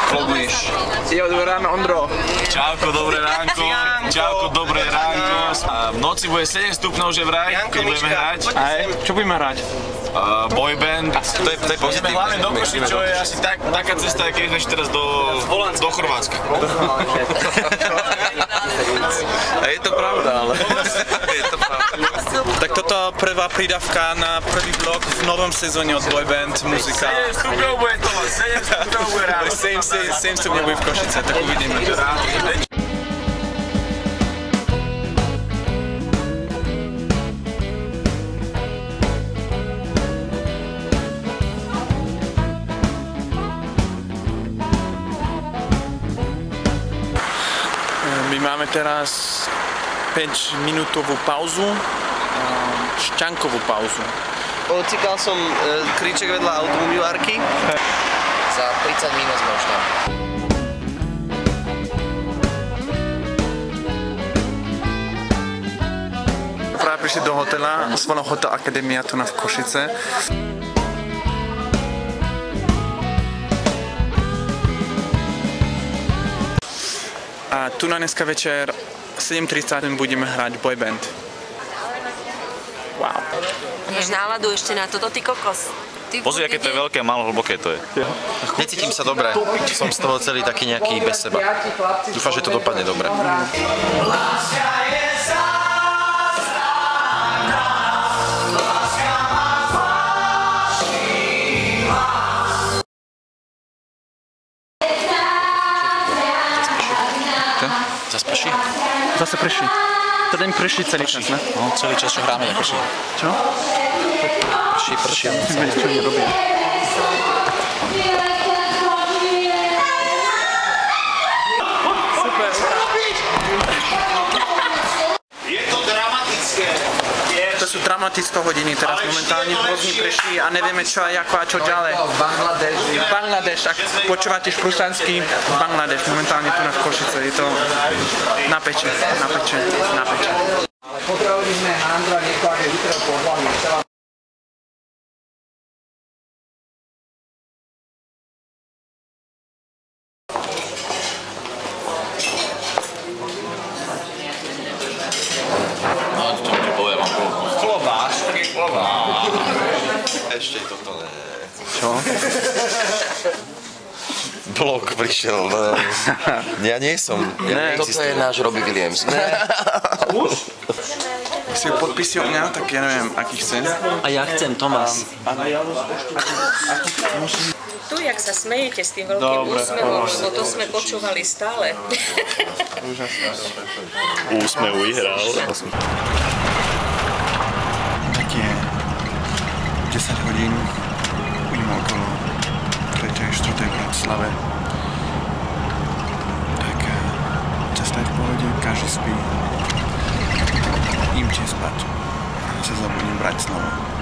Klobíš. Jo, dobré ráno, Ondro. Čauko, dobré ránko. Čauko, dobré ránko. A v noci bude 7 stupňov, že vraj, keď budeme hrať. Aj, čo budeme hrať? Boyband. To je pozitívne. Hlavne do Košic, čo je asi taká cesta, keď ideš teraz do Chorvátska. A je to pravda, ale je to pravda. Tak toto prvá prídavka na prvý blok v novom sezóne od Boyband muzika. 7 stupňov bude to, 7 stupňov bude ráno. 7 stupňov bude v Košice, tak uvidíme. My máme teraz 5-minútovú pauzu, šťankovú pauzu. Odcikal som kríček vedľa automobilárky. Za 30 minút sme už tam. Práve prišli do hotela, zvolal Hotel Akademia tu na v Košice. A tu na dneska večer 7:30 budeme hrať Boyband. Wow. Máš náladu ešte na toto, ty kokos? Pozri, aké to je veľké a málo hlboké to je. Necítim sa dobre. Som z toho celý taký nejaký bez seba. Dúfam, že to dopadne dobre. Zasprší? Zase prší. To deň prší celý čas, ne? No, celý čas, čo hráme, neprší. Čo? Prší. Vidíš, čo je dobré. Super. Je to dramatické. To sú dramatické hodiny teraz momentálne, hrozný prší a nevieme čo a ako a čo ďalej. Bangladeš, ak počúvate šprusanský, Bangladeš, momentálne tu na v Košice, je to napeče. Ale potrebovali sme Andra niekoho, ako je vytrel po hlavi. Ešte toto ne. Čo? Blok prišiel, ja nie som. Toto je náš Robbie Williams. Si podpisy od mňa, tak ja neviem, aký chcem. A ja chcem, Tomás. Tu, jak sa smejete s tým veľkým úsmevom, lebo to sme počúvali stále. Úsmev vyhral. Tak je 10 hodín, budeme okolo 3. 4. v Bratislave. Tak cesta je v pohode, každý spí. Im spať. Se zabudím Bratislava.